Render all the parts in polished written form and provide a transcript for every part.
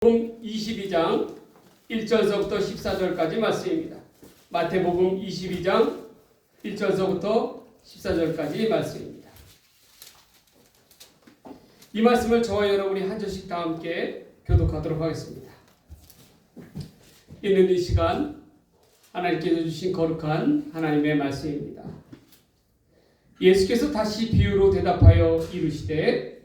마태복음 22장 1절서부터 14절까지 말씀입니다. 마태복음 22장 1절서부터 14절까지 말씀입니다. 이 말씀을 저와 여러분이 한 절씩 다 함께 교독하도록 하겠습니다. 있는 이 시간 하나님께서 주신 거룩한 하나님의 말씀입니다. 예수께서 다시 비유로 대답하여 이르시되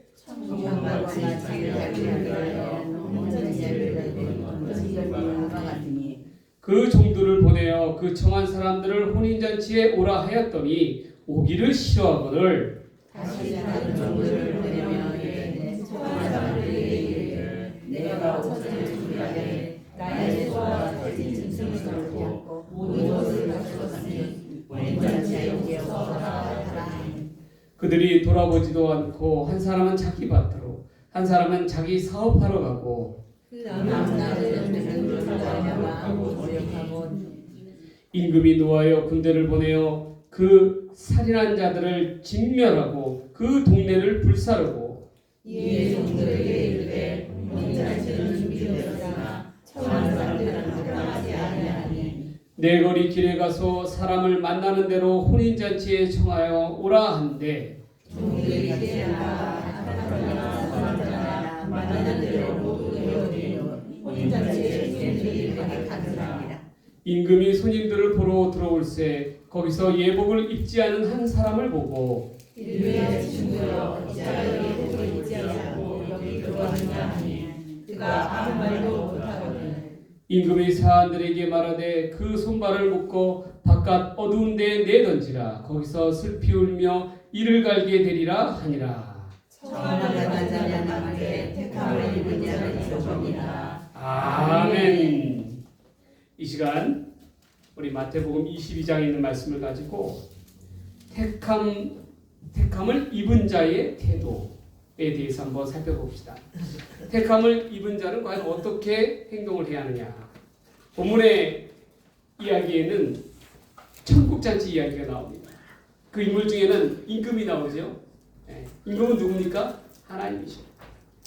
그 종들을 보내어 그 청한 사람들을 혼인잔치에 오라 하였더니 오기를 싫어하거늘 다시 다른 종들을 보내며 청한 사람들에게 이르되 내가 옷을 준비하되 나의 소와 거짓 짐승을 놓고 모든 것을 갖추었으니 혼인잔치에 오기어서 하라. 그들이 돌아보지도 않고 한 사람은 자기 밭으로 한 사람은 자기 사업하러 가고 임금이 노하여 군대를 보내어 그 살인한 자들을 진멸하고 그 동네를 불사르고 이에 종들에게 이르되 혼인잔치는 준비되었으나 청한 사람들은 합당하지 아니하니 내 거리 길에 가서 사람을 만나는 대로 혼인잔치에 청하여 오라 한대 종들이 기대하나 사람들아 만나는 대로 모두 되어지며 혼인잔치에 주인들이 가득하더라. 임금이 손님들을 보러 들어올새 거기서 예복을 입지 않은 한 사람을 보고 이르되 친구여 이자여 예복을 입지 않고 여기 들어왔느냐 하니 그가 아무 말도 못하거든. 임금이 사한들에게 말하되 그 손발을 묶어 바깥 어두운 데에 내던지라. 거기서 슬피 울며 이를 갈게 되리라 하니라. 청하는 자는 남게 택함을 입은 자는 있었습니다. 아멘. 이 시간 우리 마태복음 22장에 있는 말씀을 가지고 택함을 입은 자의 태도에 대해서 한번 살펴봅시다. 택함을 입은 자는 과연 어떻게 행동을 해야 하느냐. 본문의 이야기에는 천국잔치 이야기가 나옵니다. 그 인물 중에는 임금이 나오죠. 임금은 누굽니까? 하나님이시죠.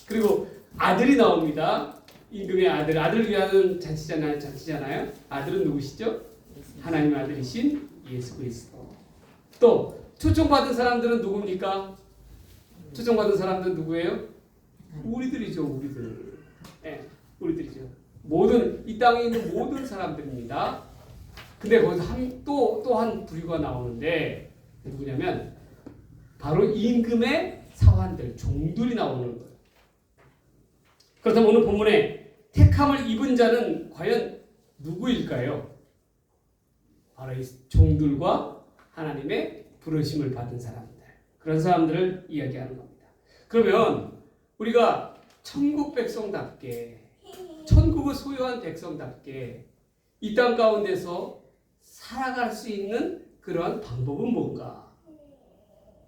그리고 아들이 나옵니다. 임금의 아들을 위하는 잔치잖아요. 아들은 누구시죠? 하나님의 아들이신 예수 그리스도. 또 초청받은 사람들은 누굽니까? 초청받은 사람들은 누구예요? 우리들이죠. 우리들이죠. 모든 이 땅에 있는 모든 사람들입니다. 근데 거기서 또 한 부류가 나오는데 누구냐면 바로 임금의 사환들, 종들이 나오는 거예요. 그렇다면 오늘 본문에 택함을 입은 자는 과연 누구일까요? 바로 이 종들과 하나님의 부르심을 받은 사람들. 그런 사람들을 이야기하는 겁니다. 그러면 우리가 천국 백성답게, 천국을 소유한 백성답게 이 땅 가운데서 살아갈 수 있는 그러한 방법은 뭔가?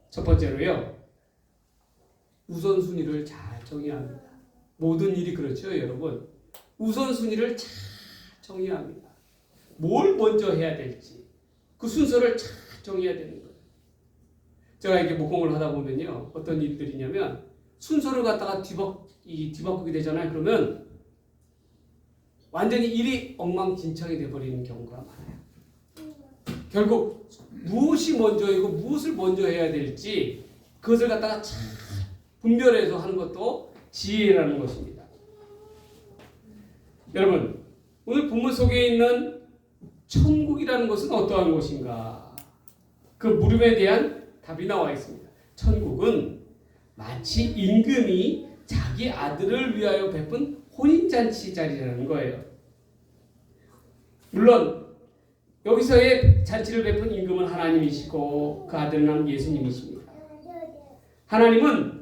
첫 번째로요, 우선순위를 잘 정해야 합니다. 모든 일이 그렇죠, 여러분. 우선순위를 잘 정해야 합니다. 뭘 먼저 해야 될지 그 순서를 잘 정해야 되는 거예요. 제가 이렇게 목공을 하다 보면요, 어떤 일들이냐면 순서를 갖다가 뒤바꾸게 되잖아요. 그러면 완전히 일이 엉망진창이 돼버리는 경우가 많아요. 결국 무엇이 먼저이고 무엇을 먼저 해야 될지 그것을 갖다가 잘 분별해서 하는 것도 지혜라는 것입니다. 여러분, 오늘 본문 속에 있는 천국이라는 것은 어떠한 것인가? 그 물음에 대한 답이 나와 있습니다. 천국은 마치 임금이 자기 아들을 위하여 베푼 혼인잔치 자리라는 거예요. 물론 여기서의 잔치를 베푼 임금은 하나님이시고 그 아들은 예수님이십니다. 하나님은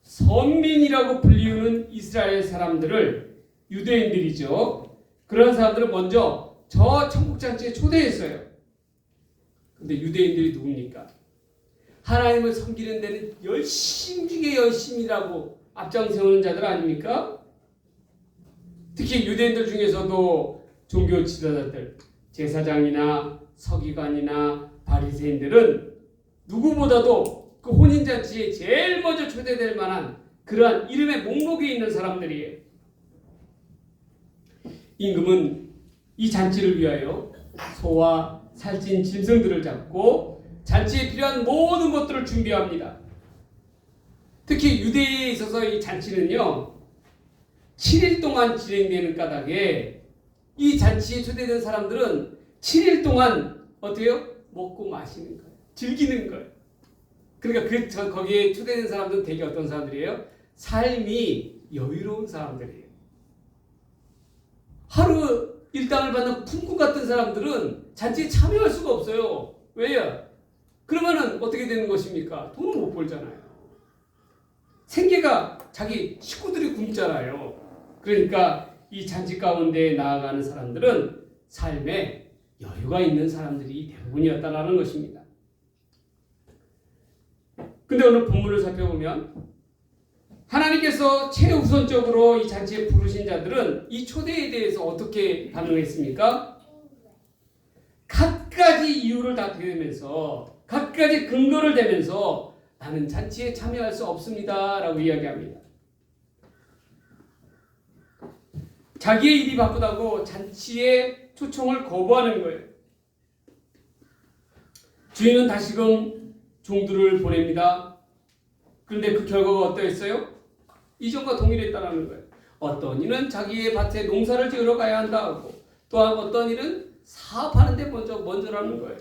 선민이라고 불리우는 이스라엘 사람들을, 유대인들이죠. 그런 사람들을 먼저 저 천국잔치에 초대했어요. 근데 유대인들이 누굽니까? 하나님을 섬기는 데는 열심 중에 열심이라고 앞장세우는 자들 아닙니까? 특히 유대인들 중에서도 종교 지도자들, 제사장이나 서기관이나 바리새인들은 누구보다도 그 혼인잔치에 제일 먼저 초대될 만한 그러한 이름의 목록에 있는 사람들이에요. 임금은 이 잔치를 위하여 소와 살찐 짐승들을 잡고 잔치에 필요한 모든 것들을 준비합니다. 특히 유대에 있어서 이 잔치는요 7일 동안 진행되는 까닭에 이 잔치에 초대된 사람들은 7일 동안 어때요? 먹고 마시는 거예요. 즐기는 거예요. 그러니까 거기에 초대된 사람들은 되게 어떤 사람들이에요? 삶이 여유로운 사람들이에요. 하루 일당을 받는 풍구 같은 사람들은 잔치에 참여할 수가 없어요. 왜요? 그러면은 어떻게 되는 것입니까? 돈을 못 벌잖아요. 생계가 자기 식구들이 굶잖아요. 그러니까 이 잔치 가운데 나아가는 사람들은 삶에 여유가 있는 사람들이 대부분이었다라는 것입니다. 근데 오늘 본문을 살펴보면 하나님께서 최우선적으로 이 잔치에 부르신 자들은 이 초대에 대해서 어떻게 반응했습니까? 갖가지 이유를 다 대면서 갖가지 근거를 대면서 나는 잔치에 참여할 수 없습니다 라고 이야기합니다. 자기의 일이 바쁘다고 잔치에 초청을 거부하는 거예요. 주인은 다시금 종들을 보냅니다. 그런데 그 결과가 어떠했어요? 이전과 동일했다는 거예요. 어떤 이는 자기의 밭에 농사를 지으러 가야 한다 하고 또한 어떤 일은 사업하는 데 먼저라는 거예요.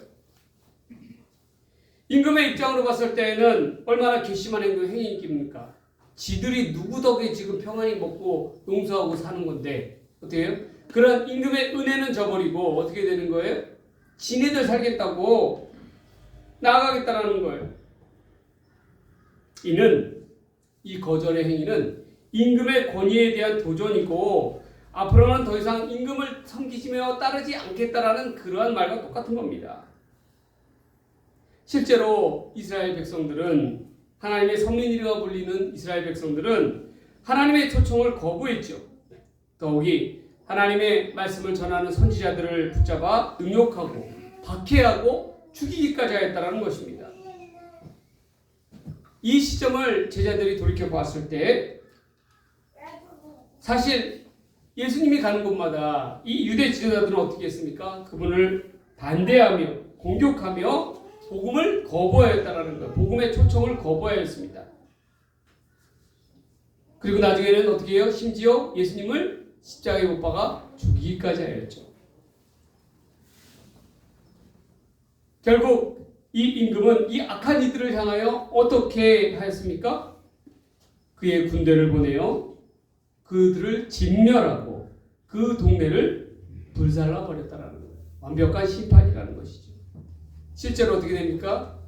임금의 입장으로 봤을 때는 얼마나 괘씸한 행위입니까? 지들이 누구 덕에 지금 평안히 먹고 농사하고 사는 건데 어떻게 해요? 그런 임금의 은혜는 저버리고 어떻게 되는 거예요? 지네들 살겠다고 나아가겠다라는 거예요. 이 거절의 행위는 임금의 권위에 대한 도전이고 앞으로는 더 이상 임금을 섬기시며 따르지 않겠다라는 그러한 말과 똑같은 겁니다. 실제로 이스라엘 백성들은 하나님의 선민이라 불리는 이스라엘 백성들은 하나님의 초청을 거부했죠. 더욱이 하나님의 말씀을 전하는 선지자들을 붙잡아 능욕하고 박해하고 죽이기까지 하였다는 것입니다. 이 시점을 제자들이 돌이켜 봤을 때 사실 예수님이 가는 곳마다 이 유대 지도자들은 어떻게 했습니까? 그분을 반대하며 공격하며 복음을 거부하였다라는 거예요. 복음의 초청을 거부하였습니다. 그리고 나중에는 어떻게 해요? 심지어 예수님을 십자가에 못 박아 죽이기까지 하였죠. 결국 이 임금은 이 악한 이들을 향하여 어떻게 하였습니까? 그의 군대를 보내어 그들을 진멸하고 그 동네를 불살라 버렸다라는 거예요. 완벽한 심판이라는 것이죠. 실제로 어떻게 됩니까?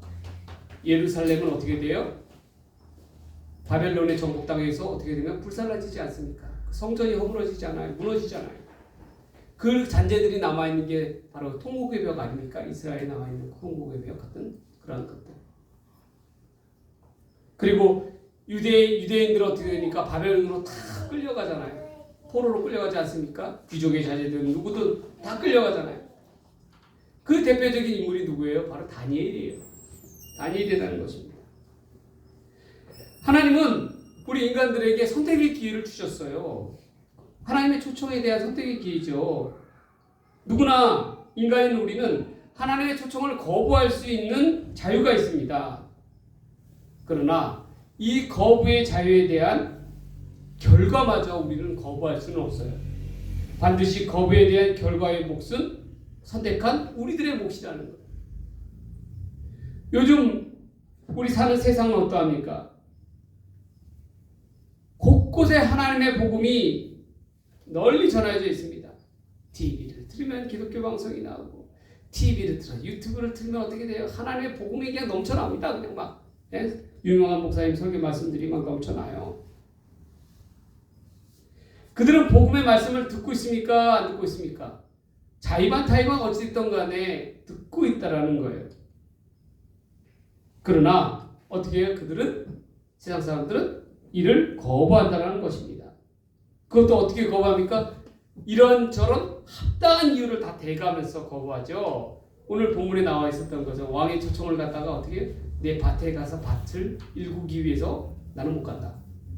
예루살렘은 어떻게 돼요? 바벨론의 정복 당해서 어떻게 되면 불살라지지 않습니까? 성전이 허물어지지 않아요. 무너지잖아요. 그 잔재들이 남아있는 게 바로 통곡의 벽 아닙니까? 이스라엘에 남아있는 통곡의 벽 같은 그런 것들. 그리고 유대인들은 어떻게 되니까 바벨론으로 다 끌려가잖아요. 포로로 끌려가지 않습니까? 귀족의 자제들은 누구든 다 끌려가잖아요. 그 대표적인 인물이 누구예요? 바로 다니엘이에요. 다니엘이라는 것입니다. 하나님은 우리 인간들에게 선택의 기회를 주셨어요. 하나님의 초청에 대한 선택의 기회죠. 누구나 인간인 우리는 하나님의 초청을 거부할 수 있는 자유가 있습니다. 그러나 이 거부의 자유에 대한 결과마저 우리는 거부할 수는 없어요. 반드시 거부에 대한 결과의 몫은 선택한 우리들의 몫이라는 거예요. 요즘 우리 사는 세상은 어떠합니까? 곳곳에 하나님의 복음이 널리 전해져 있습니다. TV를 틀면 기독교 방송이 나오고 TV를 틀어 유튜브를 틀면 어떻게 돼요? 하나님의 복음이 그냥 넘쳐납니다. 그냥 막 유명한 목사님 설교 말씀들이 막 넘쳐나요. 그들은 복음의 말씀을 듣고 있습니까? 안 듣고 있습니까? 자의반 타의반 어찌됐든 간에 듣고 있다라는 거예요. 그러나 어떻게 해요? 그들은 세상 사람들은 이를 거부한다는 것입니다. 그것도 어떻게 거부합니까? 이런저런 합당한 이유를 다 대가면서 거부하죠. 오늘 본문에 나와 있었던 것은 왕의 초청을 갖다가 어떻게 해요? 내 밭에 가서 밭을 일구기 위해서 나는 못 간다.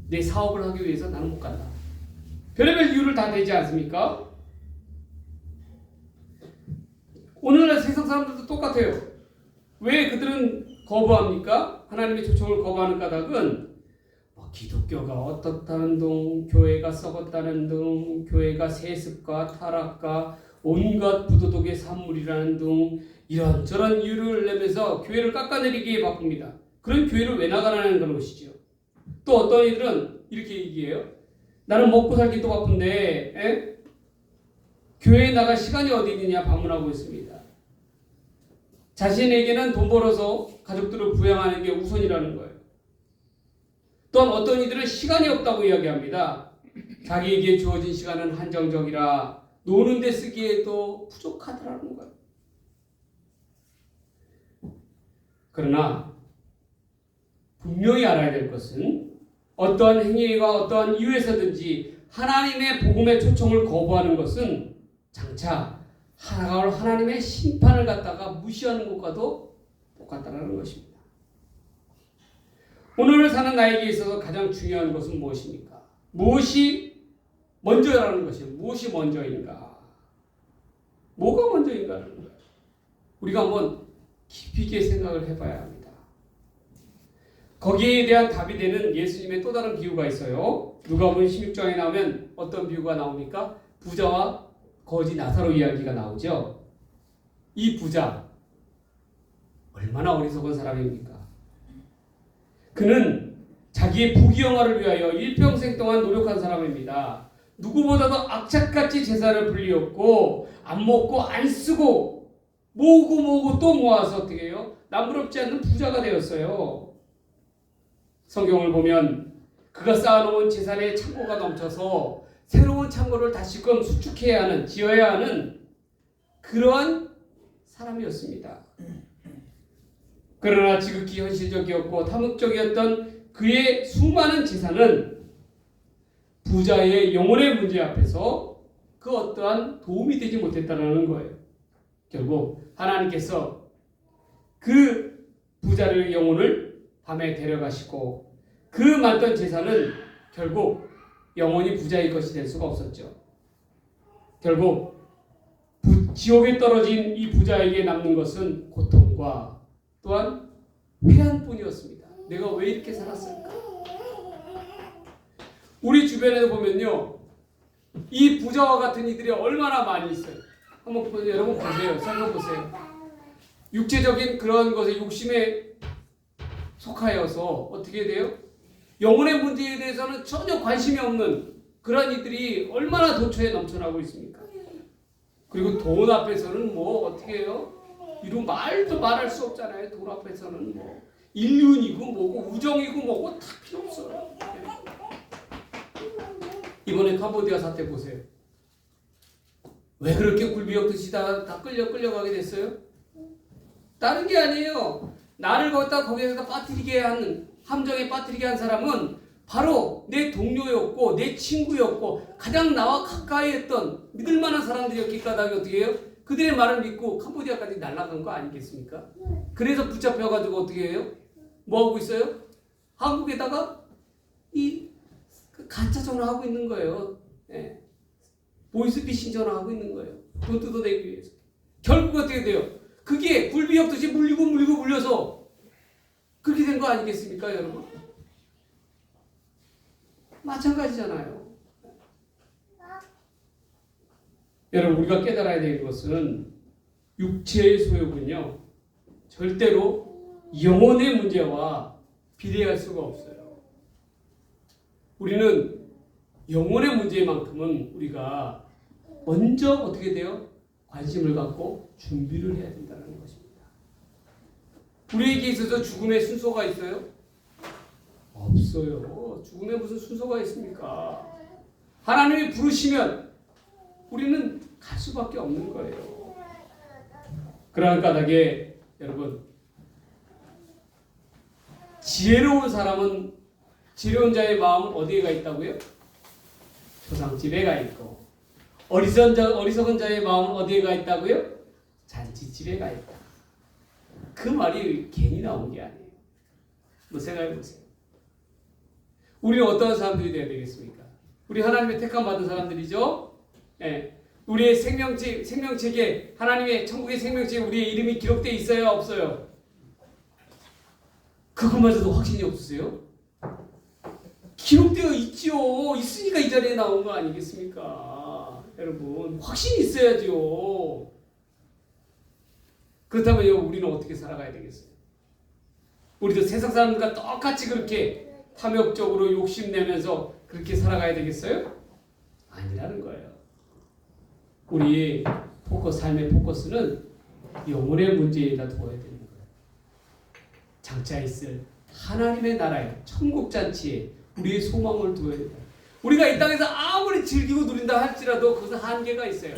내 사업을 하기 위해서 나는 못 간다. 별의별 이유를 다 대지 않습니까? 오늘날 세상 사람들도 똑같아요. 왜 그들은 거부합니까? 하나님의 초청을 거부하는 까닭은 기독교가 어떻다는 등, 교회가 썩었다는 등, 교회가 세습과 타락과 온갖 부도덕의 산물이라는 등 이런저런 이유를 내면서 교회를 깎아내리기에 바쁩니다. 그런 교회를 왜 나가라는 그런 것이죠. 또 어떤 이들은 이렇게 얘기해요. 나는 먹고 살기도 바쁜데 교회에 나갈 시간이 어디 있느냐 반문하고 있습니다. 자신에게는 돈 벌어서 가족들을 부양하는 게 우선이라는 거예요. 또한 어떤 이들은 시간이 없다고 이야기합니다. 자기에게 주어진 시간은 한정적이라 노는 데 쓰기에도 부족하더라는 거예요. 그러나 분명히 알아야 될 것은 어떠한 행위가 어떠한 이유에서든지 하나님의 복음의 초청을 거부하는 것은 장차 하나님의 심판을 갖다가 무시하는 것과도 똑같다는 것입니다. 오늘 사는 나에게 있어서 가장 중요한 것은 무엇입니까? 무엇이 먼저라는 것이에요. 무엇이 먼저인가? 뭐가 먼저인가라는 거예요. 우리가 한번 깊이 있게 생각을 해봐야 합니다. 거기에 대한 답이 되는 예수님의 또 다른 비유가 있어요. 누가복음 16장에 나오면 어떤 비유가 나옵니까? 부자와 거지 나사로 이야기가 나오죠. 이 부자 얼마나 어리석은 사람입니까? 그는 자기의 부귀영화를 위하여 일평생 동안 노력한 사람입니다. 누구보다도 악착같이 재산을 불리웠고 안 먹고 안 쓰고 모으고 또 모아서 어떻게 해요? 남부럽지 않는 부자가 되었어요. 성경을 보면 그가 쌓아놓은 재산의 창고가 넘쳐서 새로운 창고를 다시금 수축해야 하는, 지어야 하는 그러한 사람이었습니다. 그러나 지극히 현실적이었고 탐욕적이었던 그의 수많은 재산은 부자의 영혼의 문제 앞에서 그 어떠한 도움이 되지 못했다는 거예요. 결국 하나님께서 그 부자의 영혼을 밤에 데려가시고 그 많던 재산은 결국 영원히 부자의 것이 될 수가 없었죠. 결국 지옥에 떨어진 이 부자에게 남는 것은 고통과 또한 회한뿐이었습니다. 내가 왜 이렇게 살았을까? 우리 주변에 보면요, 이 부자와 같은 이들이 얼마나 많이 있어요. 한번 여러분 보세요. 살펴보세요. 육체적인 그런 것에 욕심에 속하여서 어떻게 돼요? 영혼의 문제에 대해서는 전혀 관심이 없는 그런 이들이 얼마나 도처에 넘쳐나고 있습니까? 그리고 돈 앞에서는 뭐 어떻게 해요? 이런 말도 말할 수 없잖아요. 돈 앞에서는 뭐 인륜이고 뭐고 우정이고 뭐고 다 필요 없어요. 이번에 캄보디아 사태 보세요. 왜 그렇게 굴비역듯이 다 끌려가게 됐어요? 다른 게 아니에요. 나를 거기에다 빠뜨리게 하는, 함정에 빠뜨리게 한 사람은 바로 내 동료였고 내 친구였고 가장 나와 가까이 했던 믿을 만한 사람들이었기 까닭에 어떻게 해요? 그들의 말을 믿고 캄보디아까지 날아간 거 아니겠습니까? 그래서 붙잡혀가지고 어떻게 해요? 뭐 하고 있어요? 한국에다가 이 가짜 전화하고 있는 거예요. 예. 보이스피싱 전화하고 있는 거예요. 돈 뜯어내기 위해서. 결국 어떻게 돼요? 그게 굴비역듯이 물려서 그렇게 된 거 아니겠습니까, 여러분? 마찬가지잖아요. 여러분, 우리가 깨달아야 될 것은 육체의 소욕은요, 절대로 영혼의 문제와 비례할 수가 없어요. 우리는 영혼의 문제만큼은 우리가 먼저 어떻게 돼요? 관심을 갖고 준비를 해야 된다는 것입니다. 우리에게 있어서 죽음의 순서가 있어요? 없어요. 죽음에 무슨 순서가 있습니까? 하나님이 부르시면 우리는 갈 수밖에 없는 거예요. 그러한 까닭에 여러분, 지혜로운 자의 마음은 어디에 가 있다고요? 초상집에 가 있고, 어리석은 자의 마음은 어디에 가 있다고요? 잔치집에 가 있다. 그 말이 괜히 나온 게 아니에요. 뭐 생각해 보세요. 우리는 어떤 사람들이 되어야 되겠습니까? 우리 하나님의 택함 받은 사람들이죠. 예. 우리의 생명책에 하나님의 천국의 생명책에 우리의 이름이 기록되어 있어요, 없어요? 그것마저도 확신이 없으세요? 기록되어 있죠. 있으니까 이 자리에 나온 거 아니겠습니까? 여러분, 확신이 있어야죠. 그렇다면요, 우리는 어떻게 살아가야 되겠어요? 우리도 세상 사람들과 똑같이 그렇게 탐욕적으로 욕심내면서 그렇게 살아가야 되겠어요? 아니라는 거예요. 우리의 삶의 포커스는 영혼의 문제에다 두어야 되는 거예요. 장차 있을 하나님의 나라에, 천국잔치에 우리의 소망을 두어야 된다. 우리가 이 땅에서 아무리 즐기고 누린다 할지라도 그것은 한계가 있어요.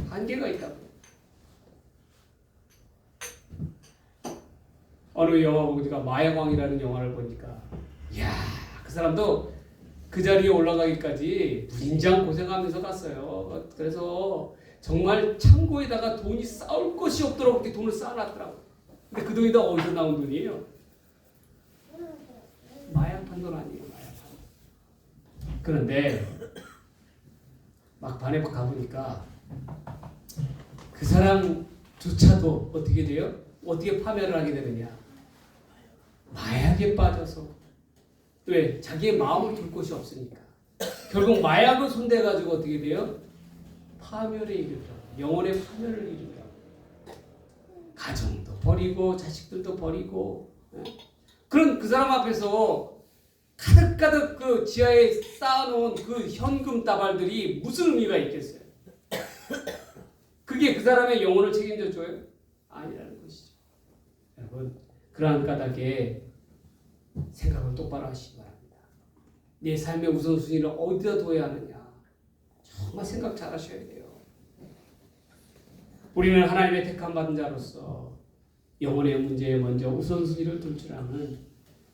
한계가 있다고. 어느 영화 보니까 마약왕이라는 영화를 보니까 이야, 그 사람도 그 자리에 올라가기까지 무진장 고생하면서 갔어요. 그래서 정말 창고에다가 돈이 쌓을 것이 없도록 그렇게 돈을 쌓아놨더라고요. 근데 그 돈이 다 어디서 나온 돈이에요? 마약 판 돈 아니에요. 마약 판. 그런데 막판에 가보니까 그 사람조차도 어떻게 돼요? 어떻게 파멸을 하게 되느냐? 마약에 빠져서. 왜? 자기의 마음을 둘 곳이 없으니까. 결국 마약을 손대가지고 어떻게 돼요? 파멸에 이르더라고. 영혼의 파멸을 이루더라고. 가정도 버리고 자식들도 버리고. 그런 그 사람 앞에서 가득가득 그 지하에 쌓아놓은 그 현금 다발들이 무슨 의미가 있겠어요? 그게 그 사람의 영혼을 책임져 줘요? 아니라는 것이죠. 여러분, 그러한 까닭에 생각을 똑바로 하시기 바랍니다. 내 삶의 우선순위를 어디다 둬야 하느냐, 정말 생각 잘 하셔야 돼요. 우리는 하나님의 택함 받은 자로서 영혼의 문제에 먼저 우선순위를 둘 줄 아는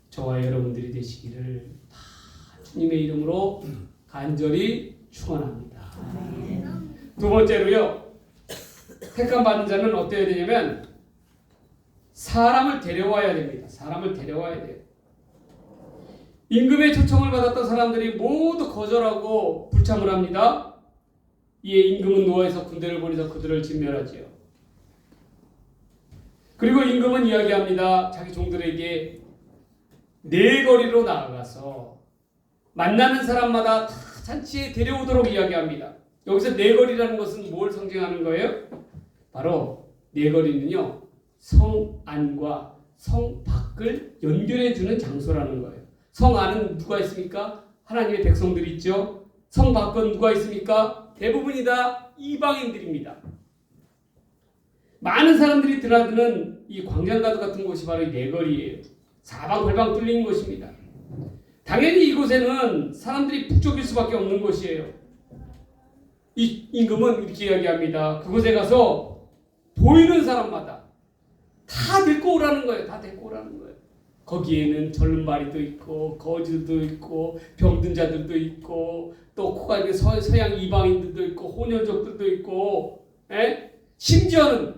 저와 여러분들이 되시기를 다 주님의 이름으로 간절히 축원합니다. 두 번째로요, 택함 받은 자는 어때야 되냐면 사람을 데려와야 됩니다. 사람을 데려와야 돼요. 임금의 초청을 받았던 사람들이 모두 거절하고 불참을 합니다. 이에 임금은 노아에서 군대를 보내서 그들을 진멸하지요. 그리고 임금은 이야기합니다. 자기 종들에게 네거리로 나아가서 만나는 사람마다 다 잔치에 데려오도록 이야기합니다. 여기서 네거리라는 것은 뭘 상징하는 거예요? 바로 네거리는요, 성 안과 성 밖을 연결해주는 장소라는 거예요. 성 안은 누가 있습니까? 하나님의 백성들이 있죠. 성 밖은 누가 있습니까? 대부분이 다 이방인들입니다. 많은 사람들이 드나드는 이 광장가드 같은 곳이 바로 이 네거리예요. 사방팔방 뚫린 곳입니다. 당연히 이곳에는 사람들이 북적일 수밖에 없는 곳이에요. 이 임금은 이렇게 이야기합니다. 그곳에 가서 보이는 사람마다 다 데리고 오라는 거예요. 다 데리고 오라는 거예요. 거기에는 절름발이도 있고 거지도 있고 병든 자들도 있고 또 코가 있는 서양 이방인들도 있고 혼혈족들도 있고, 심지어는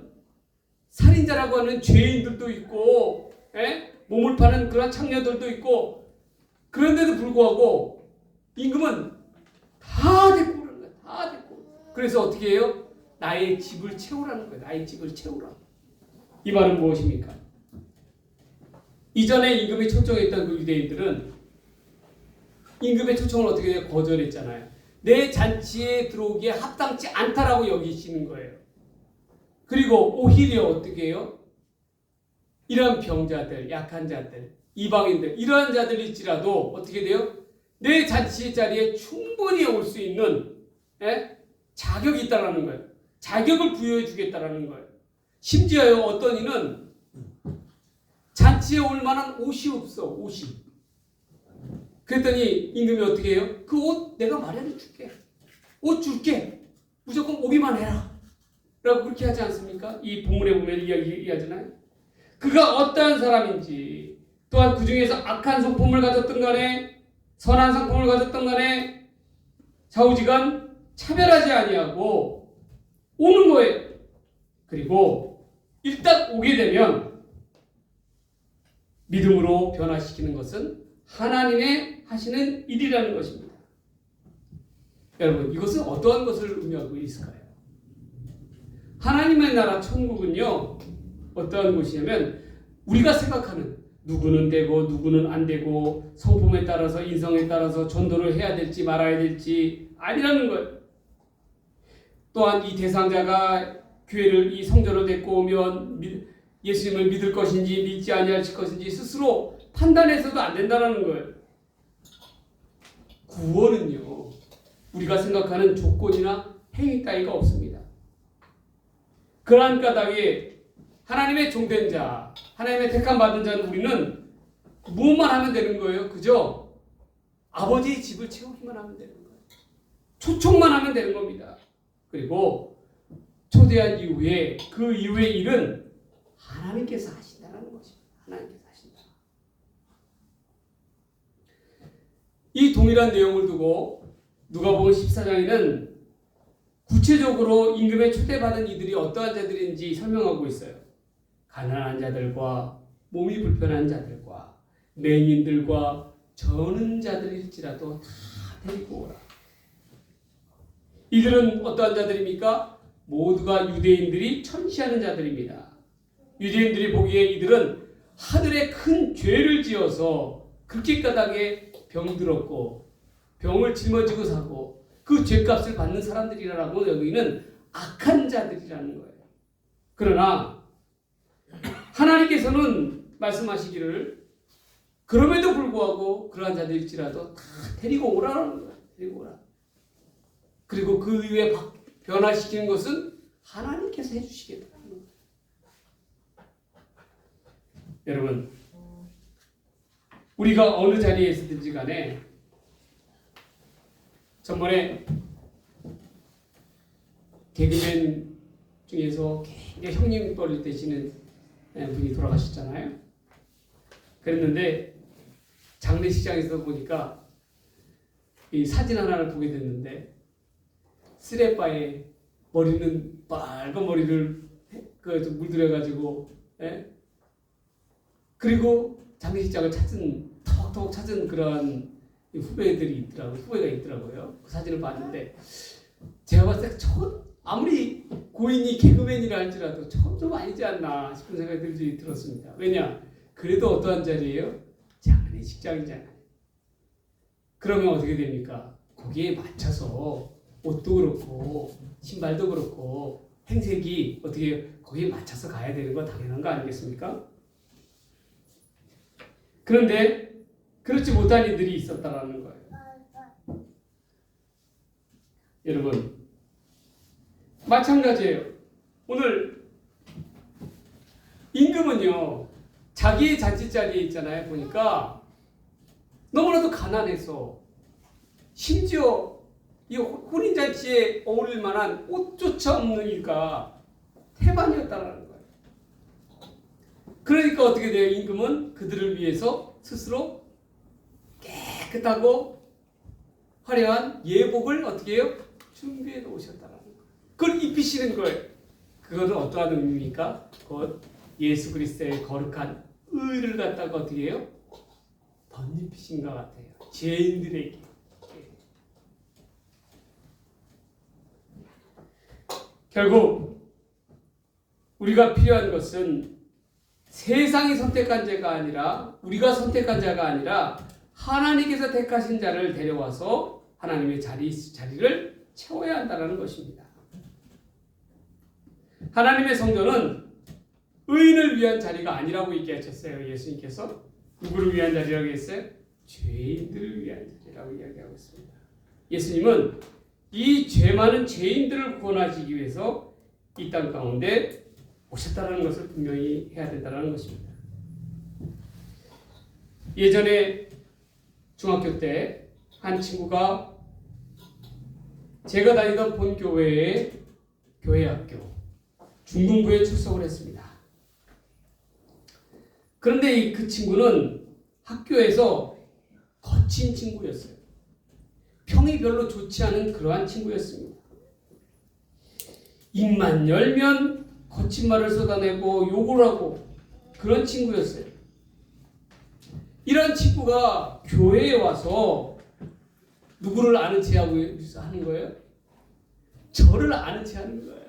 살인자라고 하는 죄인들도 있고, 몸을 파는 그런 창녀들도 있고. 그런데도 불구하고 임금은 다 데리고 오라는 거예요. 다 데리고. 그래서 어떻게 해요? 나의 집을 채우라는 거예요. 나의 집을 채우라. 이 말은 무엇입니까? 이전에 임금이 초청했던 그 유대인들은 임금의 초청을 어떻게 해요? 거절했잖아요. 내 잔치에 들어오기에 합당치 않다라고 여기시는 거예요. 그리고 오히려 어떻게 해요? 이런 병자들, 약한 자들, 이방인들, 이러한 자들일지라도 어떻게 돼요? 내 잔치 자리에 충분히 올 수 있는 자격이 있다라는 거예요. 자격을 부여해 주겠다라는 거예요. 심지어요, 어떤 이는 잔치에 올 만한 옷이 없어, 옷이. 그랬더니 임금이 어떻게 해요? 그 옷 내가 마련해 줄게. 옷 줄게. 무조건 오기만 해라. 라고 그렇게 하지 않습니까? 이 본문에 보면 이야기하잖아요. 그가 어떠한 사람인지, 또한 그 중에서 악한 성품을 가졌던 간에 선한 성품을 가졌던 간에 좌우지간 차별하지 아니하고 오는 거예요. 그리고 일단 오게 되면 믿음으로 변화시키는 것은 하나님의 하시는 일이라는 것입니다. 여러분, 이것은 어떠한 것을 의미하고 있을까요? 하나님의 나라 천국은요, 어떠한 곳이냐면 우리가 생각하는 누구는 되고 누구는 안 되고 성품에 따라서 인성에 따라서 전도를 해야 될지 말아야 될지 아니라는 거예요. 또한 이 대상자가 교회를 이 성전을 데리고 오면 예수님을 믿을 것인지 믿지 아니할 것인지 스스로 판단해서도 안 된다는 거예요. 구원은요, 우리가 생각하는 조건이나 행위 따위가 없습니다. 그러한 까닭에 하나님의 종된 자, 하나님의 택함 받은 자는 우리는 무엇만 하면 되는 거예요? 그죠? 아버지의 집을 채우기만 하면 되는 거예요. 초청만 하면 되는 겁니다. 그리고 초대한 이후에 그 이후의 일은 하나님께서 하신다는 것입니다. 하나님께서 하신다. 이 동일한 내용을 두고 누가복음 14장에는 구체적으로 임금에 초대받은 이들이 어떠한 자들인지 설명하고 있어요. 가난한 자들과 몸이 불편한 자들과 맹인들과 저는 자들일지라도 다 데리고 오라. 이들은 어떠한 자들입니까? 모두가 유대인들이 천시하는 자들입니다. 유대인들이 보기에 이들은 하늘에 큰 죄를 지어서 그렇게 까닭에 병들었고 병을 짊어지고 사고 그 죄값을 받는 사람들이라고 여기는 악한 자들이라는 거예요. 그러나 하나님께서는 말씀하시기를 그럼에도 불구하고 그러한 자들일지라도 다 데리고 오라는 거예요. 데리고 오라. 그리고 그 이후에 변화시키는 것은 하나님께서 해주시겠다는 거예요. 여러분, 우리가 어느 자리에 있든지 간에 전번에 개그맨 중에서 굉장히 형님뻘을 되시는 분이 돌아가셨잖아요. 그랬는데 장례식장에서 보니까 이 사진 하나를 보게 됐는데 쓰레빠에 머리는 빨간 머리를 물들여가지고 그리고 장례식장을 터벅터벅 찾은 그런 후배가 있더라고요. 그 사진을 봤는데 제가 봤을 때 아무리 고인이 개그맨이라 할지라도 좀 아니지 않나 싶은 생각이 들었습니다. 왜냐? 그래도 어떠한 자리예요? 장례식장이잖아요. 그러면 어떻게 됩니까? 거기에 맞춰서 옷도 그렇고 신발도 그렇고 행색이 어떻게 거기에 맞춰서 가야 되는 건 당연한 거 아니겠습니까? 그런데 그렇지 못한 이들이 있었다라는 거예요. 여러분, 마찬가지예요. 오늘 임금은요, 자기의 잔치자리에 있잖아요. 보니까 너무나도 가난해서 심지어 이 혼인잔치에 어울릴 만한 옷조차 없는 이가 태반이었다는 거예요. 그러니까 어떻게 돼요? 임금은 그들을 위해서 스스로 깨끗하고 화려한 예복을 어떻게 해요? 준비해 놓으셨다는 거예요. 그걸 입히시는 거예요. 그것은 어떠한 의미입니까? 곧 예수 그리스도의 거룩한 의를 갖다가 어떻게 해요? 덧입히신 것 같아요. 죄인들에게. 결국 우리가 필요한 것은 세상이 선택한 자가 아니라 우리가 선택한 자가 아니라 하나님께서 택하신 자를 데려와서 하나님의 자리를 채워야 한다는 것입니다. 하나님의 성전은 의인을 위한 자리가 아니라고 얘기하셨어요. 예수님께서 누구를 위한 자리라고 했어요? 죄인들을 위한 자리라고 이야기하고 있습니다. 예수님은 이 죄 많은 죄인들을 구원하시기 위해서 이 땅 가운데 오셨다는 것을 분명히 해야 된다는 것입니다. 예전에 중학교 때 한 친구가 제가 다니던 본 교회의 교회학교 중등부에 출석을 했습니다. 그런데 그 친구는 학교에서 거친 친구였어요. 평이 별로 좋지 않은 그러한 친구였습니다. 입만 열면 거친 말을 쏟아내고 욕을 하고 그런 친구였어요. 이런 친구가 교회에 와서 누구를 아는 체 하고 하는 거예요? 저를 아는 체 하는 거예요.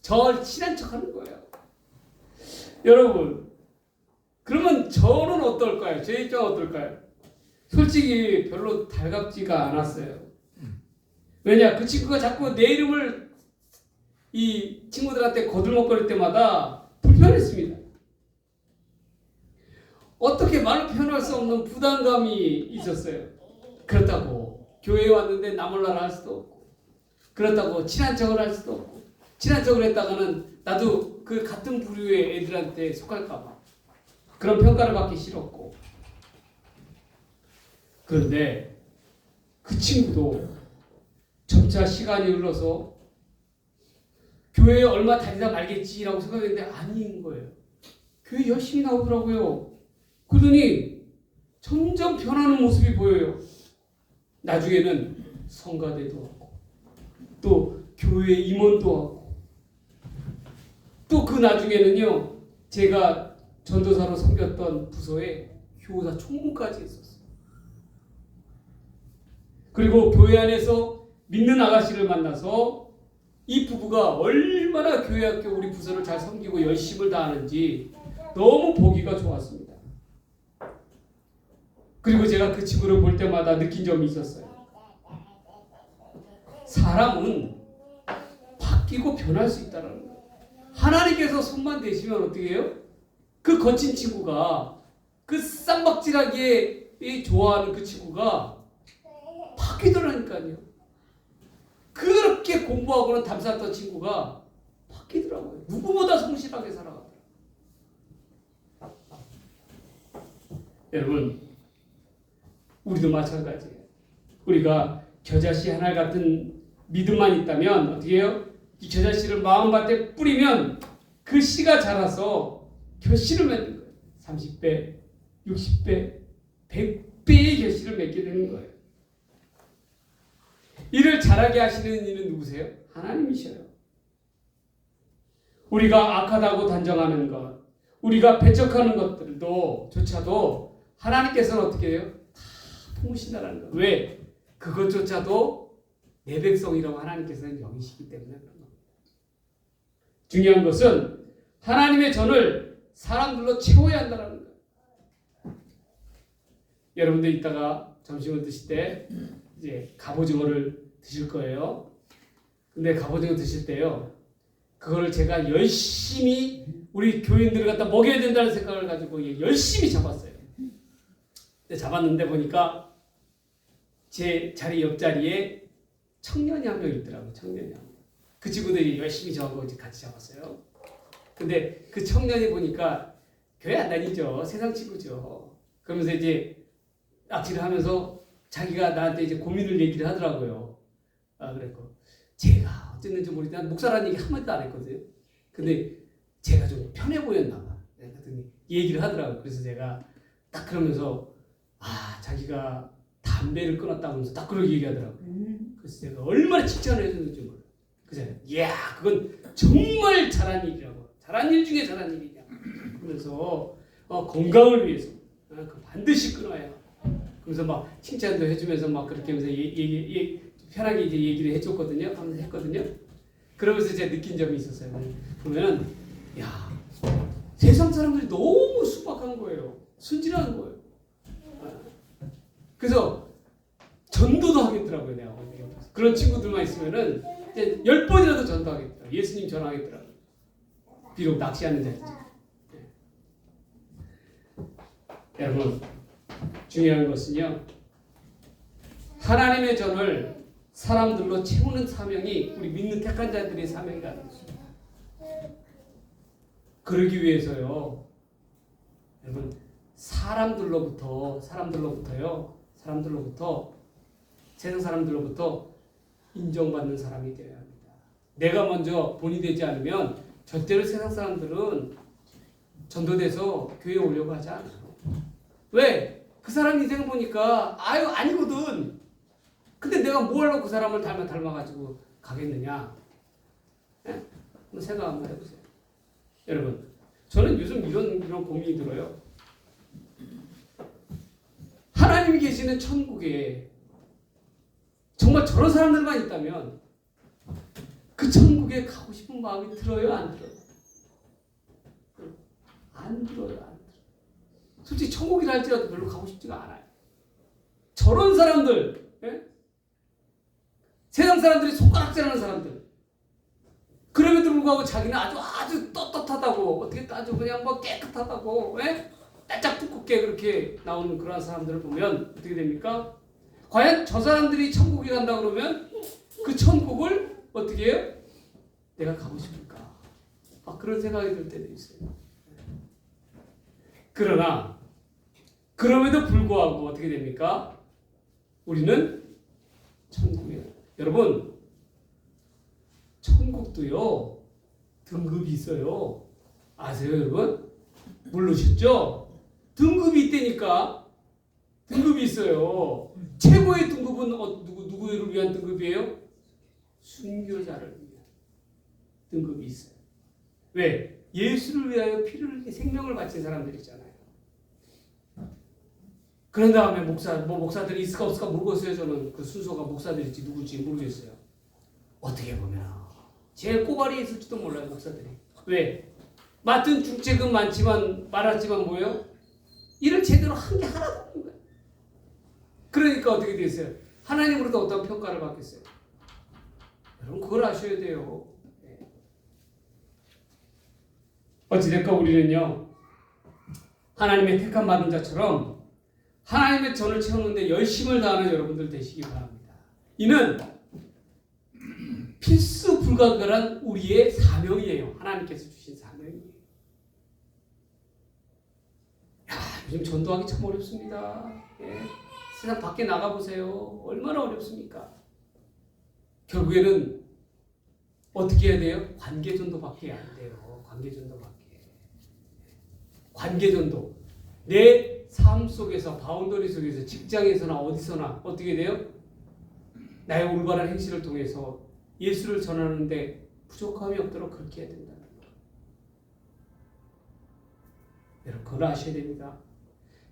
저 친한 척 하는 거예요. 여러분, 그러면 저는 어떨까요? 제 입장은 어떨까요? 솔직히 별로 달갑지가 않았어요. 왜냐? 그 친구가 자꾸 내 이름을 이 친구들한테 거들먹거릴 때마다 불편했습니다. 어떻게 말로 표현할 수 없는 부담감이 있었어요. 그렇다고 교회에 왔는데 나 몰라라 할 수도 없고, 그렇다고 친한 척을 할 수도 없고, 친한 척을 했다가는 나도 그 같은 부류의 애들한테 속할까봐 그런 평가를 받기 싫었고. 그런데 그 친구도 점차 시간이 흘러서 교회에 얼마 다니다 말겠지라고 생각했는데 아닌 거예요. 교회 열심히 나오더라고요. 그러더니 점점 변하는 모습이 보여요. 나중에는 성가대도 하고, 또 교회 임원도 하고, 또 그 나중에는요, 제가 전도사로 섬겼던 부서에 교사 총무까지 했었어요. 그리고 교회 안에서 믿는 아가씨를 만나서 이 부부가 얼마나 교회학교 우리 부서를 잘 섬기고 열심을 다하는지 너무 보기가 좋았습니다. 그리고 제가 그 친구를 볼 때마다 느낀 점이 있었어요. 사람은 바뀌고 변할 수 있다는 거예요. 하나님께서 손만 대시면 어떻게 해요? 그 거친 친구가, 그 쌈박질하게 좋아하는 그 친구가 바뀌더라니까요. 그렇게 공부하고는 담쌌던 친구가 바뀌더라고요. 누구보다 성실하게 살아가더라고요. 여러분, 우리도 마찬가지예요. 우리가 겨자씨 하나 같은 믿음만 있다면 어떻게 해요? 이 겨자씨를 마음밭에 뿌리면 그 씨가 자라서 결실을 맺는 거예요. 30배, 60배, 100배의 결실을 맺게 되는 거예요. 이를 자라게 하시는 이는 누구세요? 하나님이셔요. 우리가 악하다고 단정하는 것, 우리가 배척하는 것들도 조차도 하나님께서는 어떻게 해요? 다 품으신다는 것. 왜? 그것조차도 내 백성이라고 하나님께서는 여기시기 때문에 그런 겁니다. 중요한 것은 하나님의 전을 사람들로 채워야 한다는 거예요. 여러분들 이따가 점심을 드실 때 이제 갑오징어를 드실 거예요. 근데 갑오징어 드실 때요, 그거를 제가 열심히 우리 교인들을 갖다 먹여야 된다는 생각을 가지고 열심히 잡았어요. 근데 잡았는데 보니까 제 자리 옆자리에 청년이 한 명 있더라고요. 청년이 한 명. 그 친구들이 열심히 저하고 같이 잡았어요. 근데 그 청년이 보니까 교회 안 다니죠. 세상 친구죠. 그러면서 이제 악질을 하면서 자기가 나한테 이제 고민을 얘기를 하더라고요. 그랬고 제가 어쨌는지 모르겠는데 목사라는 얘기 한마디도 안 했거든요. 근데 제가 좀 편해 보였나 봐. 그랬더니 얘기를 하더라고요. 그래서 제가 딱 그러면서 자기가 담배를 끊었다면서 딱 그렇게 얘기하더라고요. 그래서 제가 얼마나 칭찬을 해줬는지 몰라요. 그래서 이야, 그건 정말 잘한 일이라고. 잘한 일 중에 잘한 일이냐. 그래서 건강을 위해서 반드시 끊어야. 그래서 막 칭찬도 해주면서 막 그렇게 하면서 편하게 이제 얘기를 해줬거든요. 하면서 했거든요. 그러면서 제가 느낀 점이 있었어요. 보면은, 야, 세상 사람들이 너무 순박한 거예요. 순진한 거예요. 그래서 전도도 하겠더라고요. 내가 그런 친구들만 있으면은 이제 10번이라도 전도하겠더라고요. 예수님 전하겠더라고요. 비록 낚시하는 자리죠. 여러분, 중요한 것은요, 하나님의 전을 사람들로 채우는 사명이 우리 믿는 택한 자들의 사명이라는 것입니다. 그러기 위해서요, 여러분, 사람들로부터 세상 사람들로부터 인정받는 사람이 되어야 합니다. 내가 먼저 본이 되지 않으면 절대로 세상 사람들은 전도돼서 교회에 오려고 하지 않아요. 왜? 그 사람 인생을 보니까 아니거든. 근데 내가 뭐 하려고 그 사람을 닮아가지고 가겠느냐? 네? 한번 생각 한번 해보세요. 여러분, 저는 요즘 이런 고민이 들어요. 하나님이 계시는 천국에 정말 저런 사람들만 있다면 그 천국에 가고 싶은 마음이 들어요, 안 들어요? 안 들어요, 안 들어요. 솔직히 천국이라 할지라도 별로 가고 싶지가 않아요. 저런 사람들, 예? 세상 사람들이 손가락질하는 사람들. 그럼에도 불구하고 자기는 아주 떳떳하다고, 어떻게 아주 그냥 뭐 깨끗하다고, 예? 딸짝 두껍게 그렇게 나오는 그런 사람들을 보면 어떻게 됩니까? 과연 저 사람들이 천국에 간다 그러면 그 천국을 어떻게 해요? 내가 가고 싶을까? 그런 생각이 들 때도 있어요. 그러나 그럼에도 불구하고 어떻게 됩니까? 우리는 천국이에요. 여러분, 천국도요 등급이 있어요. 아세요, 여러분? 모르셨죠? 등급이 있다니까. 등급이 있어요. 최고의 등급은 누구를 위한 등급이에요? 순교자를 위한 등급이 있어요. 왜? 예수를 위하여 피를 흘리게 생명을 바친 사람들이잖아요. 그런 다음에 목사들이 있을까 없을까 모르겠어요. 저는 그 순서가 목사들일지 누구지 모르겠어요. 어떻게 보면 제일 꼬발이 있을지도 몰라요, 목사들이. 왜? 맡은 중책은 많았지만 뭐예요? 일을 제대로 한 게 하나도 없는 거예요. 그러니까 어떻게 됐어요? 하나님으로도 어떤 평가를 받겠어요? 여러분 그걸 아셔야 돼요. 어찌됐건 우리는요 하나님의 택함 받은 자처럼 하나님의 전을 채우는데 열심을 다하는 여러분들 되시기 바랍니다. 이는 필수 불가결한 우리의 사명이에요. 하나님께서 주신 사명이에요. 요즘 전도하기 참 어렵습니다. 예. 세상 밖에 나가보세요. 얼마나 어렵습니까? 결국에는 어떻게 해야 돼요? 관계전도밖에 안 돼요. 관계전도밖에. 관계전도. 내 삶 속에서, 바운더리 속에서, 직장에서나 어디서나 어떻게 돼요? 나의 올바른 행실을 통해서 예수를 전하는데 부족함이 없도록 그렇게 해야 된다는 거예요. 여러분 그걸 아셔야 됩니다.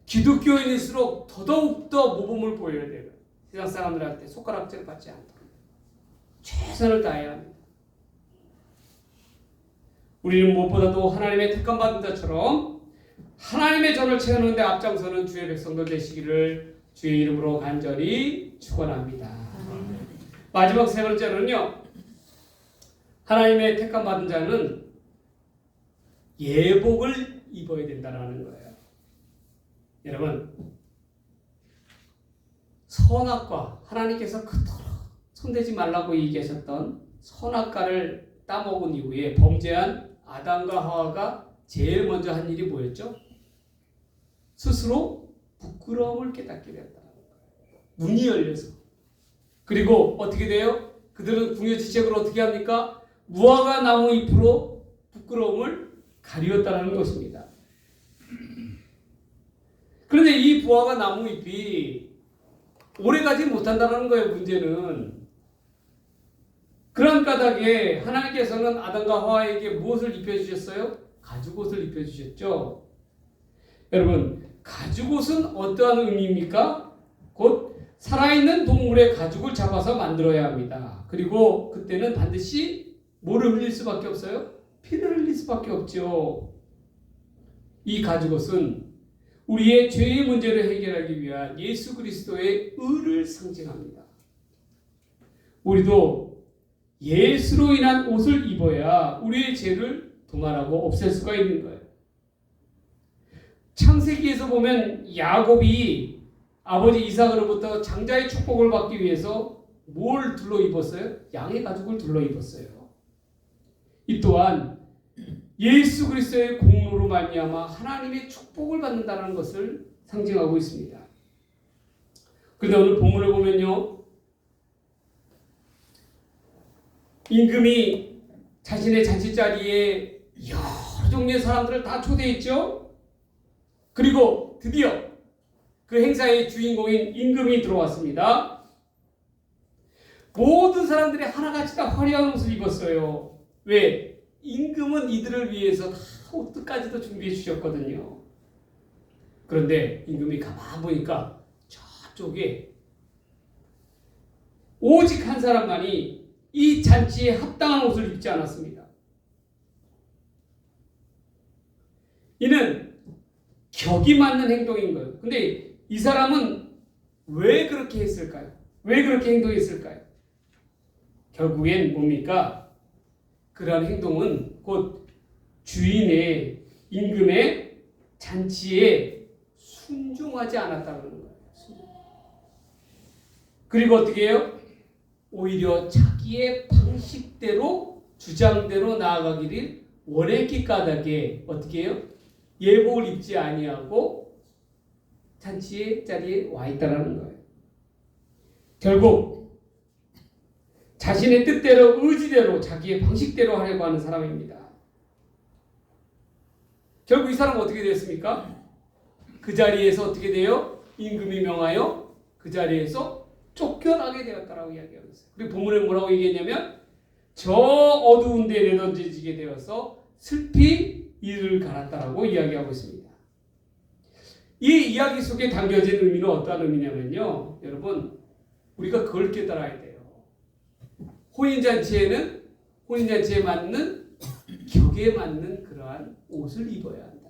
기독교인일수록 더더욱더 모범을 보여야 돼요. 세상 사람들한테 손가락질 받지 않도록 최선을 다해야 합니다. 우리는 무엇보다도 하나님의 택함받은 자처럼 하나님의 전을 채우는데 앞장서는 주의 백성들 되시기를 주의 이름으로 간절히 축원합니다. 마지막 세 번째로는요. 하나님의 택함받은 자는 예복을 입어야 된다는 거예요. 여러분 선악과 하나님께서 그토록 손대지 말라고 얘기하셨던 선악과를 따먹은 이후에 범죄한 아담과 하와가 제일 먼저 한 일이 뭐였죠? 스스로 부끄러움을 깨닫게 되었다는 거예요. 눈이 열려서. 그리고 어떻게 돼요? 그들은 궁여지책으로 어떻게 합니까? 무화과 나무 잎으로 부끄러움을 가리웠다는 것입니다. 그런데 이 무화과 나무 잎이 오래가지 못한다는 거예요. 문제는. 그런 까닭에 하나님께서는 아담과 하와에게 무엇을 입혀주셨어요? 가죽옷을 입혀주셨죠. 여러분 가죽옷은 어떠한 의미입니까? 곧 살아있는 동물의 가죽을 잡아서 만들어야 합니다. 그리고 그때는 반드시 뭐를 흘릴 수밖에 없어요? 피를 흘릴 수밖에 없죠. 이 가죽옷은 우리의 죄의 문제를 해결하기 위한 예수 그리스도의 의를 상징합니다. 우리도 예수로 인한 옷을 입어야 우리의 죄를 도말하고 없앨 수가 있는 거예요. 창세기에서 보면 야곱이 아버지 이삭으로부터 장자의 축복을 받기 위해서 뭘 둘러 입었어요? 양의 가죽을 둘러 입었어요. 이 또한 예수 그리스도의 공로로 말미암아 하나님의 축복을 받는다는 것을 상징하고 있습니다. 그런데 오늘 본문을 보면요. 임금이 자신의 잔치자리에 여러 종류의 사람들을 다 초대했죠. 그리고 드디어 그 행사의 주인공인 임금이 들어왔습니다. 모든 사람들이 하나같이 다 화려한 옷을 입었어요. 왜? 임금은 이들을 위해서 다 옷까지도 준비해 주셨거든요. 그런데 임금이 가만 보니까 저쪽에 오직 한 사람만이 이 잔치에 합당한 옷을 입지 않았습니다. 이는 격이 맞는 행동인 거예요. 근데 이 사람은 왜 그렇게 했을까요? 왜 그렇게 행동했을까요? 결국엔 뭡니까? 그러한 행동은 곧 주인의 임금의 잔치에 순종하지 않았다는 거예요. 그리고 어떻게 해요? 오히려 자기의 방식대로 주장대로 나아가기를 원했기 까닭에 어떻게 해요? 예복을 입지 아니하고 잔치의 자리에 와 있다라는 거예요. 결국 자신의 뜻대로 의지대로 자기의 방식대로 하려고 하는 사람입니다. 결국 이 사람은 어떻게 됐습니까? 그 자리에서 어떻게 돼요? 임금이 명하여 그 자리에서 쫓겨나게 되었다라고 이야기하고 있어요. 그리고 본문에 뭐라고 얘기했냐면 저 어두운 데에 내던지게 되어서 슬피 이를 갈았다라고 이야기하고 있습니다. 이 이야기 속에 담겨진 의미는 어떠한 의미냐면요. 여러분 우리가 그걸 깨달아야 돼요. 혼인잔치에는 혼인잔치에 맞는 격에 맞는 그러한 옷을 입어야 한다.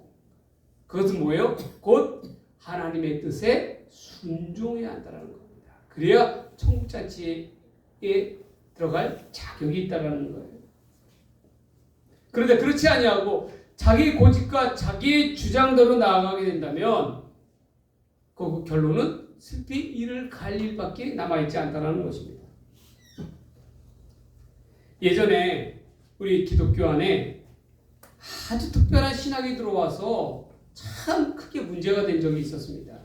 그것은 뭐예요? 곧 하나님의 뜻에 순종해야 한다는 겁니다. 그래야 천국잔치에 들어갈 자격이 있다는 거예요. 그런데 그렇지 아니하고 자기 고집과 자기의 주장대로 나아가게 된다면 그 결론은 슬피 이를 갈 일밖에 남아있지 않다는 것입니다. 예전에 우리 기독교 안에 아주 특별한 신학이 들어와서 참 크게 문제가 된 적이 있었습니다.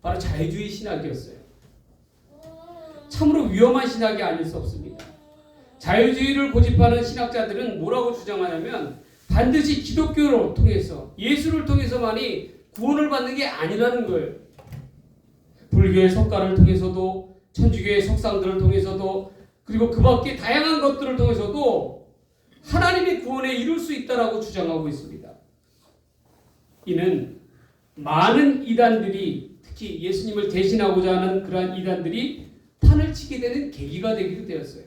바로 자유주의 신학이었어요. 참으로 위험한 신학이 아닐 수 없습니다. 자유주의를 고집하는 신학자들은 뭐라고 주장하냐면 반드시 기독교를 통해서 예수를 통해서만이 구원을 받는 게 아니라는 거예요. 불교의 석가를 통해서도 천주교의 석상들을 통해서도 그리고 그 밖에 다양한 것들을 통해서도 하나님의 구원에 이룰 수 있다라고 주장하고 있습니다. 이는 많은 이단들이 특히 예수님을 대신하고자 하는 그러한 이단들이 판을 치게 되는 계기가 되기도 되었어요.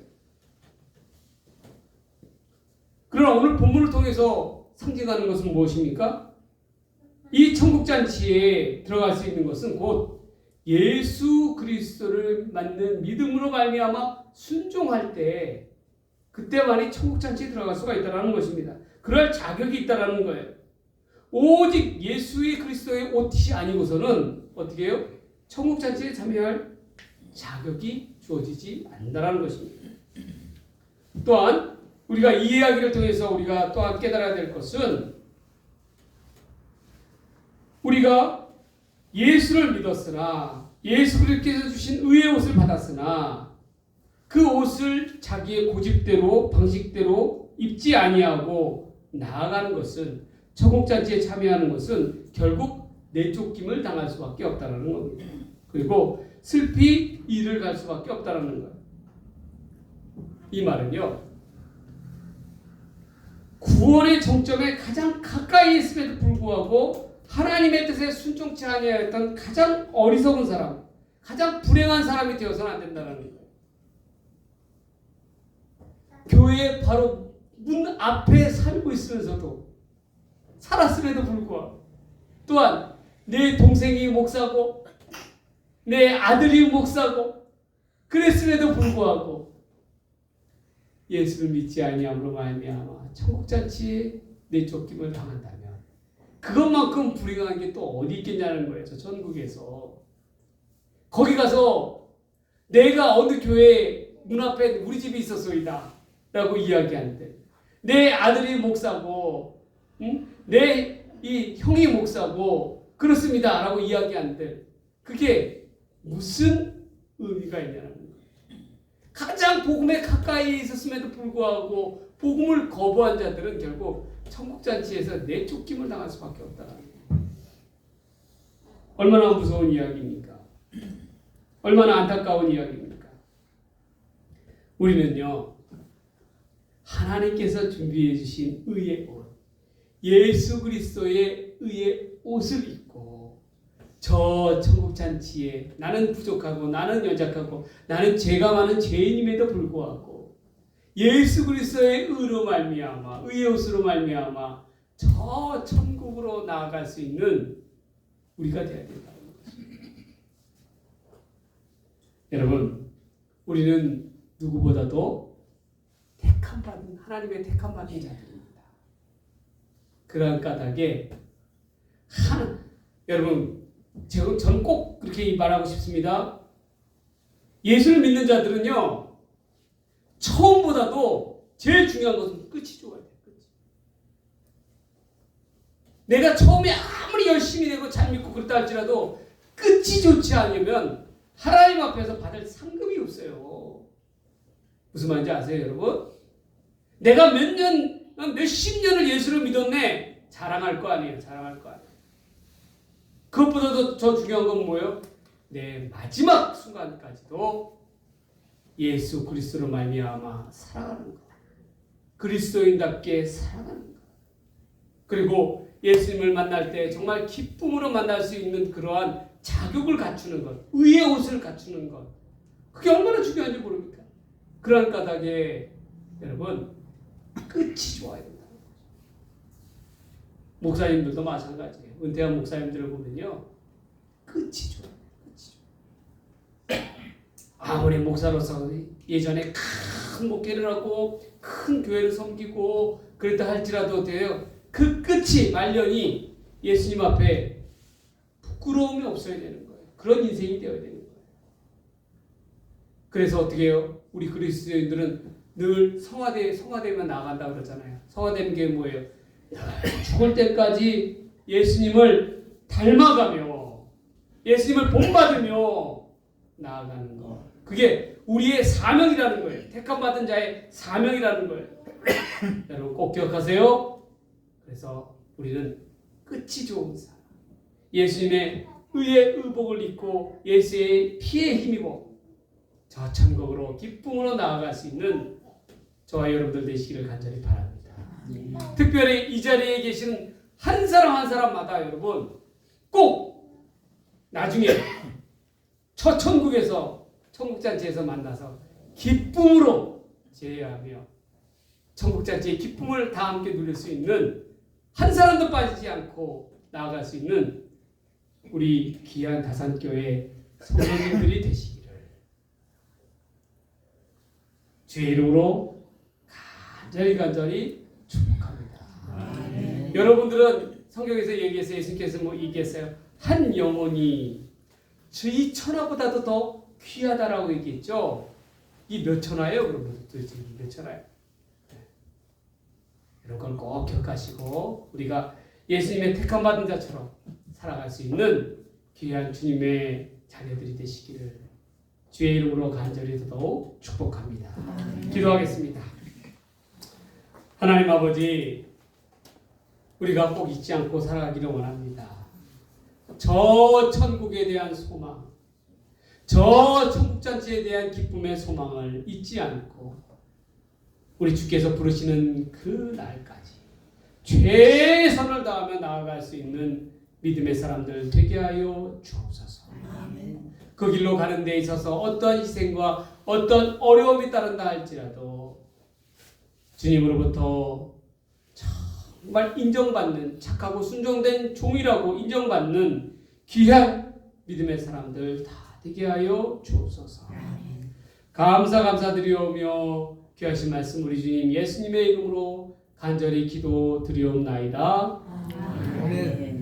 그러나 오늘 본문을 통해서 상징하는 것은 무엇입니까? 이 천국잔치에 들어갈 수 있는 것은 곧 예수 그리스도를 맞는 믿음으로 말미암아 순종할 때 그때만이 천국잔치에 들어갈 수가 있다는 것입니다. 그럴 자격이 있다는 거예요. 오직 예수의 그리스도의 옷이 아니고서는 어떻게 해요? 천국잔치에 참여할 자격이 주어지지 않는다는 것입니다. 또한 우리가 이 이야기를 통해서 우리가 또한 깨달아야 될 것은 우리가 예수를 믿었으나 예수 그리스도께서 주신 의의 옷을 받았으나 그 옷을 자기의 고집대로 방식대로 입지 아니하고 나아가는 것은 천국잔치에 참여하는 것은 결국 내쫓김을 당할 수밖에 없다는 겁니다. 그리고 슬피 이를 갈 수밖에 없다는 거예요. 이 말은요. 구원의 정점에 가장 가까이 있음에도 불구하고 하나님의 뜻에 순종치 아니하였던 가장 어리석은 사람, 가장 불행한 사람이 되어서는 안 된다는 거예요. 교회 바로 문 앞에 살고 있으면서도 살았음에도 불구하고 또한 내 동생이 목사고 내 아들이 목사고 그랬음에도 불구하고 예수를 믿지 아니함으로 말미암아 천국잔치에 내쫓김을 당한다면 그것만큼 불행한 게 또 어디 있겠냐는 거예요. 저 천국에서 거기 가서 내가 어느 교회 문 앞에 우리 집이 있었소이다 라고 이야기하는데 내 아들이 목사고 내 이 형이 목사고 그렇습니다 라고 이야기하는데 그게 무슨 의미가 있냐는 거예요. 가장 복음에 가까이 있었음에도 불구하고 복음을 거부한 자들은 결국 천국잔치에서 내쫓김을 당할 수밖에 없다는 거예요. 얼마나 무서운 이야기입니까? 얼마나 안타까운 이야기입니까? 우리는요 하나님께서 준비해 주신 의의 옷 예수 그리스도의 의의 옷을 입고 저 천국잔치에 나는 부족하고 나는 연약하고 나는 죄가 많은 죄인임에도 불구하고 예수 그리스도의 의로 말미암아 의의 옷으로 말미암아 저 천국으로 나아갈 수 있는 우리가 되어야 된다는 것입니다. 여러분, 우리는 누구보다도 택함받은 하나님의 택함받은 자들입니다. 그러한 까닭에 여러분, 저는 꼭 그렇게 말하고 싶습니다. 예수를 믿는 자들은요, 처음보다도 제일 중요한 것은 끝이 좋아야 돼요. 끝이. 내가 처음에 아무리 열심히 되고 잘 믿고 그렇다 할지라도 끝이 좋지 않으면 하나님 앞에서 받을 상급이 없어요. 무슨 말인지 아세요, 여러분? 내가 몇십 년을 예수를 믿었네. 자랑할 거 아니에요. 자랑할 거 아니에요. 그것보다도 더 중요한 건 뭐예요? 내 마지막 순간까지도 예수 그리스도로 말미암아 살아가는 것. 그리스도인답게 살아가는 것. 그리고 예수님을 만날 때 정말 기쁨으로 만날 수 있는 그러한 자격을 갖추는 것, 의의 옷을 갖추는 것. 그게 얼마나 중요한지 모릅니까? 그러한 까닭에 여러분 끝이 좋아야 된다. 목사님들도 마찬가지예요. 은퇴한 목사님들을 보면요, 끝이 좋아요. 끝이 좋아요. 아무리 목사로서 예전에 큰 목회를 하고 큰 교회를 섬기고 그랬다 할지라도 돼요. 그 끝이 말년이 예수님 앞에 부끄러움이 없어야 되는 거예요. 그런 인생이 되어야 되는 거예요. 그래서 어떻게 해요? 우리 그리스도인들은 늘 성화되면 나아간다 그러잖아요. 성화되는 게 뭐예요? 죽을 때까지 예수님을 닮아가며 예수님을 본받으며 나아가는 것. 그게 우리의 사명이라는 거예요. 택함받은 자의 사명이라는 거예요. 여러분 꼭 기억하세요. 그래서 우리는 끝이 좋은 사람, 예수님의 의의 의복을 입고 예수의 피에 힘입어 저 천국으로 기쁨으로 나아갈 수 있는 저와 여러분들 되시기를 간절히 바랍니다. 특별히 이 자리에 계신 한 사람 한 사람마다 여러분 꼭 나중에 첫 천국에서 천국잔치에서 만나서 기쁨으로 제외하며 천국잔치의 기쁨을 다 함께 누릴 수 있는 한 사람도 빠지지 않고 나아갈 수 있는 우리 귀한 다산교회 성도님들이 되시기를 주의 이름으로 간절히 축복합니다. 여러분들은 성경에서 얘기해서 예수님께서 뭐 얘기했어요. 한 영혼이 저희 천하보다도 더 귀하다라고 얘기했죠. 이 몇 천하예요? 그러면 도대체 몇 천하예요? 이런 걸 꼭 기억하시고 우리가 예수님의 택함받은 자처럼 살아갈 수 있는 귀한 주님의 자녀들이 되시기를 주의 이름으로 간절히 더더욱 축복합니다. 기도하겠습니다. 하나님 아버지, 우리가 꼭 잊지 않고 살아가기를 원합니다. 저 천국에 대한 소망, 저 천국잔치에 대한 기쁨의 소망을 잊지 않고 우리 주께서 부르시는 그 날까지 최선을 다하며 나아갈 수 있는 믿음의 사람들 되게 하여 주옵소서. 그 길로 가는 데 있어서 어떤 희생과 어떤 어려움이 따른다 할지라도 주님으로부터 정말 인정받는 착하고 순종된 종이라고 인정받는 귀한 믿음의 사람들 다 되게 하여 주옵소서. 감사드리오며 귀하신 말씀 우리 주님 예수님의 이름으로 간절히 기도 드리옵나이다. 아멘.